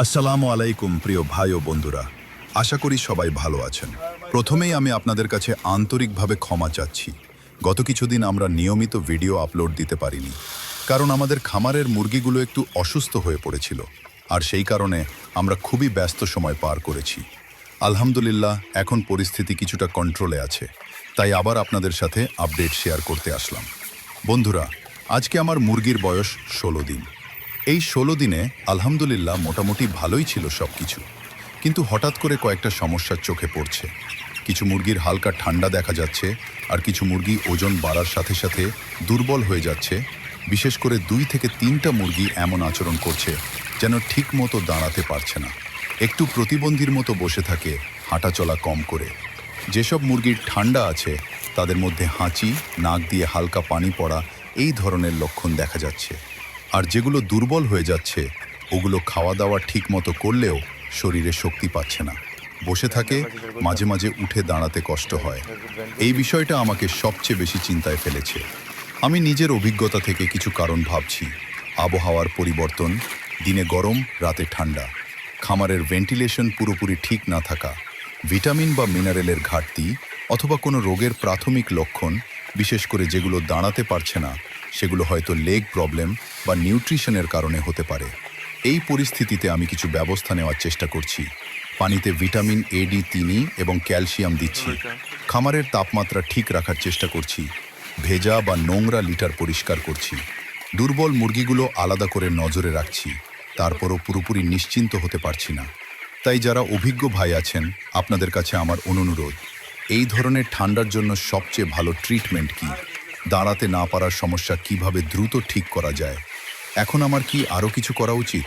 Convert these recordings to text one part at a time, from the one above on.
আসসালামু আলাইকুম প্রিয় ভাই ও বন্ধুরা, আশা করি সবাই ভালো আছেন। প্রথমেই আমি আপনাদের কাছে আন্তরিকভাবে ক্ষমা চাচ্ছি। গত কিছুদিন আমরা নিয়মিত ভিডিও আপলোড দিতে পারিনি, কারণ আমাদের খামারের মুরগিগুলো একটু অসুস্থ হয়ে পড়েছিল, আর সেই কারণে আমরা খুবই ব্যস্ত সময় পার করেছি। আলহামদুলিল্লাহ, এখন পরিস্থিতি কিছুটা কন্ট্রোলে আছে, তাই আবার আপনাদের সাথে আপডেট শেয়ার করতে আসলাম। বন্ধুরা, আজকে আমার মুরগির বয়স 16 দিন। এই 16 দিনে আলহামদুলিল্লাহ মোটামুটি ভালোই ছিল সব কিছু, কিন্তু হঠাৎ করে কয়েকটা সমস্যার চোখে পড়ছে। কিছু মুরগির হালকা ঠান্ডা দেখা যাচ্ছে, আর কিছু মুরগি ওজন বাড়ার সাথে সাথে দুর্বল হয়ে যাচ্ছে। বিশেষ করে 2 থেকে 3টা মুরগি এমন আচরণ করছে যেন ঠিক মতো দাঁড়াতে পারছে না, একটু প্রতিবন্ধীর মতো বসে থাকে, হাঁটা চলা কম করে। যেসব মুরগির ঠান্ডা আছে তাদের মধ্যে হাঁচি, নাক দিয়ে হালকা পানি পড়া এই ধরনের লক্ষণ দেখা যাচ্ছে। আর যেগুলো দুর্বল হয়ে যাচ্ছে ওগুলো খাওয়া দাওয়া ঠিক মতো করলেও শরীরে শক্তি পাচ্ছে না, বসে থাকে, মাঝে মাঝে উঠে দাঁড়াতে কষ্ট হয়। এই বিষয়টা আমাকে সবচেয়ে বেশি চিন্তায় ফেলেছে। আমি নিজের অভিজ্ঞতা থেকে কিছু কারণ ভাবছি। আবহাওয়ার পরিবর্তন, দিনে গরম রাতে ঠান্ডা, খামারের ভেন্টিলেশন পুরোপুরি ঠিক না থাকা, ভিটামিন বা মিনারেলের ঘাটতি, অথবা কোনো রোগের প্রাথমিক লক্ষণ, বিশেষ করে যেগুলো দাঁড়াতে পারছে না সেগুলো হয়তো লেগ প্রবলেম বা নিউট্রিশনের কারণে হতে পারে। এই পরিস্থিতিতে আমি কিছু ব্যবস্থা নেওয়ার চেষ্টা করছি। পানিতে ভিটামিন A, D, 3 এবং ক্যালসিয়াম দিচ্ছি। খামারের তাপমাত্রা ঠিক রাখার চেষ্টা করছি। ভেজা বা নোংরা লিটার পরিষ্কার করছি। দুর্বল মুরগিগুলো আলাদা করে নজরে রাখছি। তারপরও পুরোপুরি নিশ্চিন্ত হতে পারছি না। তাই যারা অভিজ্ঞ ভাই আছেন, আপনাদের কাছে আমার অনুরোধ, এই ধরনের ঠান্ডার জন্য সবচেয়ে ভালো ট্রিটমেন্ট কি? দাঁড়াতে না পারার সমস্যা কিভাবে দ্রুত ঠিক করা যায়? এখন আমার কি আরও কিছু করা উচিত?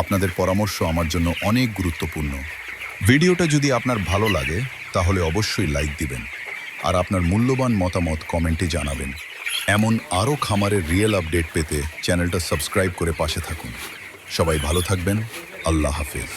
আপনাদের পরামর্শ আমার জন্য অনেক গুরুত্বপূর্ণ। ভিডিওটা যদি আপনার ভালো লাগে তাহলে অবশ্যই লাইক দিবেন, আর আপনার মূল্যবান মতামত কমেন্টে জানাবেন। এমন আরও খামারের রিয়েল আপডেট পেতে চ্যানেলটা সাবস্ক্রাইব করে পাশে থাকুন। সবাই ভালো থাকবেন। আল্লাহ হাফেজ।